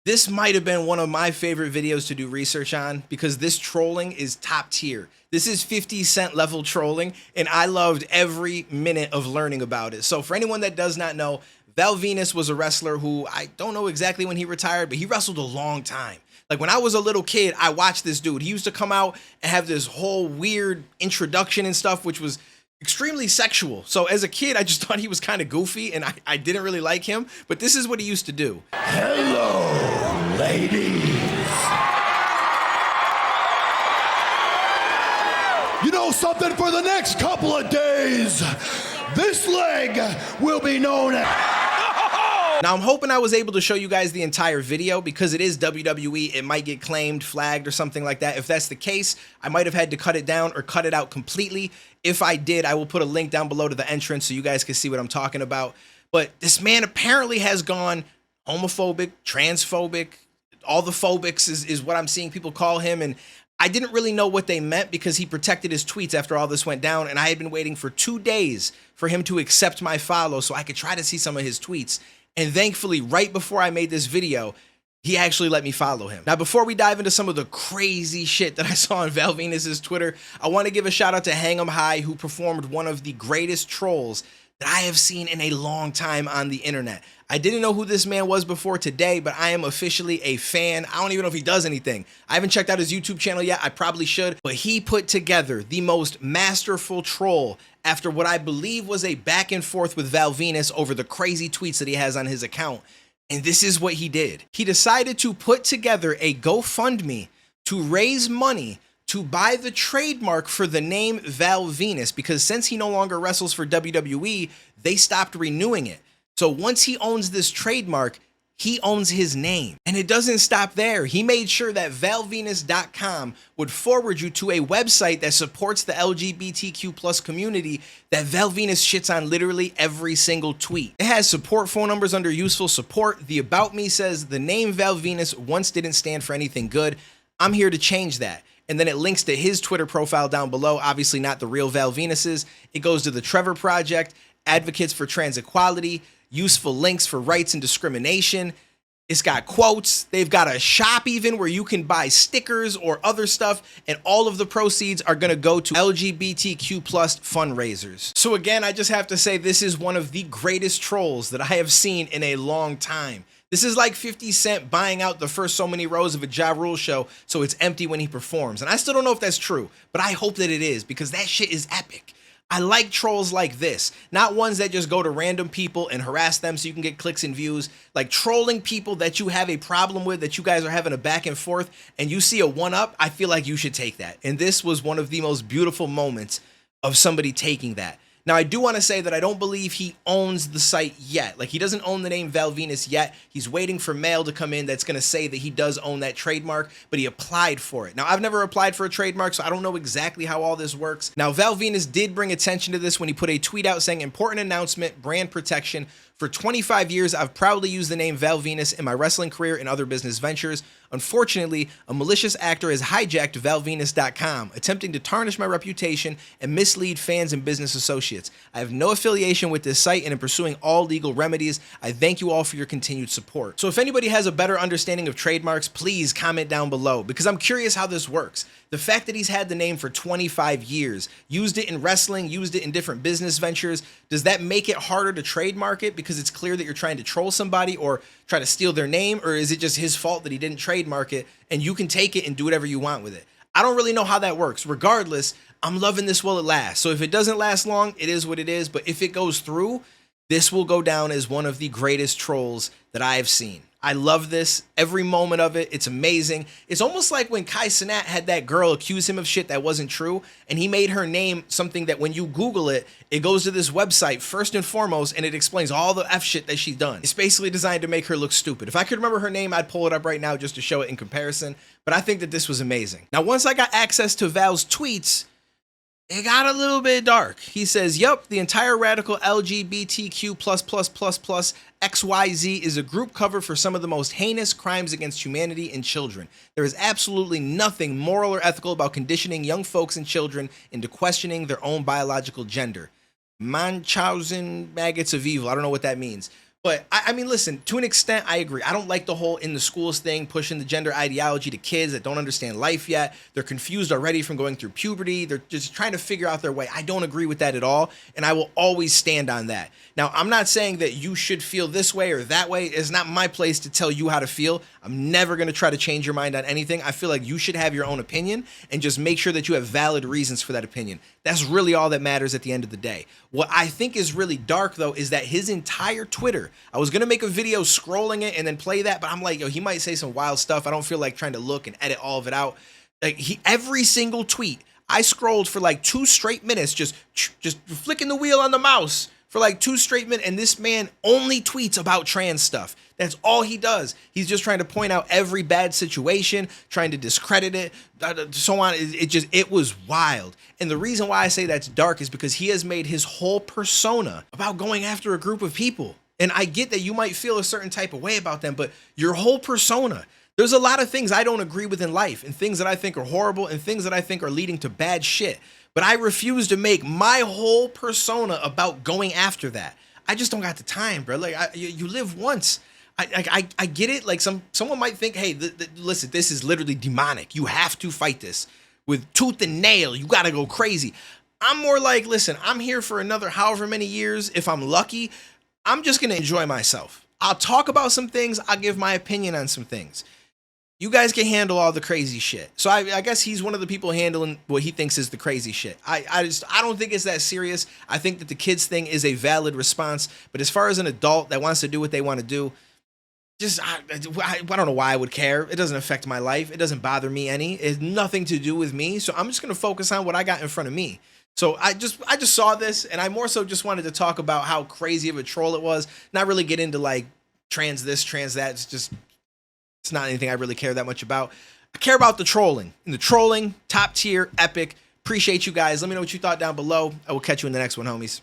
This might have been one of my favorite videos to do research on because this trolling is top tier. This is 50 Cent level trolling, and I loved every minute of learning about it. So for anyone that does not know, Val Venis was a wrestler who I don't know exactly when he retired, but he wrestled a long time. Like when I was a little kid, I watched this dude. He used to come out and have this whole weird introduction and stuff, which was extremely sexual. So as a kid, I just thought he was kind of goofy and I didn't really like him, but this is what he used to do. Hello, ladies. You know something, for the next couple of days, this leg will be known as... Now, I'm hoping I was able to show you guys the entire video because it is WWE. It might get claimed, flagged, or something like that. If that's the case, I might have had to cut it down or cut it out completely. If I did, I will put a link down below to the entrance so you guys can see what I'm talking about. But this man apparently has gone homophobic, transphobic, all the phobics is what I'm seeing people call him. And I didn't really know what they meant because he protected his tweets after all this went down. And I had been waiting for 2 days for him to accept my follow so I could try to see some of his tweets. And thankfully, right before I made this video, he actually let me follow him. Now, before we dive into some of the crazy shit that I saw on Val Venis' Twitter, I want to give a shout out to Hang 'em High, who performed one of the greatest trolls that I have seen in a long time on the internet. I didn't know who this man was before today, but I am officially a fan. I don't even know if he does anything. I haven't checked out his YouTube channel yet. I probably should, but he put together the most masterful troll after what I believe was a back and forth with Val Venis over the crazy tweets that he has on his account. And this is what he did. He decided to put together a GoFundMe to raise money to buy the trademark for the name Val Venis, because since he no longer wrestles for WWE, they stopped renewing it. So once he owns this trademark, he owns his name. And it doesn't stop there. He made sure that valvenis.com would forward you to a website that supports the LGBTQ plus community that Val Venis shits on literally every single tweet. It has support phone numbers under useful support. The About Me says the name Val Venis once didn't stand for anything good. I'm here to change that. And then it links to his Twitter profile down below, obviously not the real Val Venis's. It goes to the Trevor Project, Advocates for Trans Equality, useful links for rights and discrimination. It's got quotes. They've got a shop even where you can buy stickers or other stuff, and all of the proceeds are going to go to LGBTQ plus fundraisers. So again, I just have to say this is one of the greatest trolls that I have seen in a long time. This is like 50 Cent buying out the first so many rows of a Ja Rule show so it's empty when he performs. And I still don't know if that's true, but I hope that it is because that shit is epic. I like trolls like this, not ones that just go to random people and harass them so you can get clicks and views. Like trolling people that you have a problem with, that you guys are having a back and forth, and you see a one-up, I feel like you should take that. And this was one of the most beautiful moments of somebody taking that. Now, I do want to say that I don't believe he owns the site yet. Like, he doesn't own the name Val Venis yet. He's waiting for mail to come in that's going to say that he does own that trademark, but he applied for it. Now, I've never applied for a trademark, so I don't know exactly how all this works. Now, Val Venis did bring attention to this when he put a tweet out saying, "Important announcement, brand protection. For 25 years, I've proudly used the name Val Venis in my wrestling career and other business ventures. Unfortunately, a malicious actor has hijacked valvenis.com, attempting to tarnish my reputation and mislead fans and business associates. I have no affiliation with this site and am pursuing all legal remedies. I thank you all for your continued support." So if anybody has a better understanding of trademarks, please comment down below because I'm curious how this works. The fact that he's had the name for 25 years, used it in wrestling, used it in different business ventures, does that make it harder to trademark it because it's clear that you're trying to troll somebody or try to steal their name? Or is it just his fault that he didn't trademark it and you can take it and do whatever you want with it? I don't really know how that works. Regardless, I'm loving this while it lasts. So if it doesn't last long, it is what it is. But if it goes through, this will go down as one of the greatest trolls that I have seen. I love this, every moment of it. It's amazing. It's almost like when Kai Cenat had that girl accuse him of shit that wasn't true, and he made her name something that when you Google it, it goes to this website first and foremost, and it explains all the F shit that she's done. It's basically designed to make her look stupid. If I could remember her name, I'd pull it up right now just to show it in comparison, but I think that this was amazing. Now, once I got access to Val's tweets, it got a little bit dark. He says, "Yup, the entire radical LGBTQ plus XYZ is a group cover for some of the most heinous crimes against humanity and children. There is absolutely nothing moral or ethical about conditioning young folks and children into questioning their own biological gender. Munchausen maggots of evil." I don't know what that means. But I mean, listen, to an extent, I agree. I don't like the whole in the schools thing, pushing the gender ideology to kids that don't understand life yet. They're confused already from going through puberty. They're just trying to figure out their way. I don't agree with that at all. And I will always stand on that. Now, I'm not saying that you should feel this way or that way. It's not my place to tell you how to feel. I'm never going to try to change your mind on anything. I feel like you should have your own opinion and just make sure that you have valid reasons for that opinion. That's really all that matters at the end of the day. What I think is really dark, though, is that his entire Twitter, I was going to make a video scrolling it and then play that, but I'm like, yo, he might say some wild stuff. I don't feel like trying to look and edit all of it out. Like, every single tweet, I scrolled for like 2 straight minutes, just flicking the wheel on the mouse for like 2 straight minutes, and this man only tweets about trans stuff. That's all he does. He's just trying to point out every bad situation, trying to discredit it, so on. It was wild. And the reason why I say that's dark is because he has made his whole persona about going after a group of people. And I get that you might feel a certain type of way about them, but your whole persona, there's a lot of things I don't agree with in life, and things that I think are horrible, and things that I think are leading to bad shit. But I refuse to make my whole persona about going after that. I just don't got the time, bro. Like, you live once. I get it. Like, someone might think, hey, listen, this is literally demonic. You have to fight this with tooth and nail. You got to go crazy. I'm more like, listen, I'm here for another however many years. If I'm lucky, I'm just going to enjoy myself. I'll talk about some things. I'll give my opinion on some things. You guys can handle all the crazy shit. So I guess he's one of the people handling what he thinks is the crazy shit. I don't think it's that serious. I think that the kids thing is a valid response. But as far as an adult that wants to do what they want to do, I don't know why I would care. It doesn't affect my life. It doesn't bother me any. It has nothing to do with me. So I'm just going to focus on what I got in front of me. So I just saw this, and I more so just wanted to talk about how crazy of a troll it was. Not really get into like trans this, trans that. It's not anything I really care that much about. I care about the trolling. And the trolling, top tier, epic. Appreciate you guys. Let me know what you thought down below. I will catch you in the next one, homies.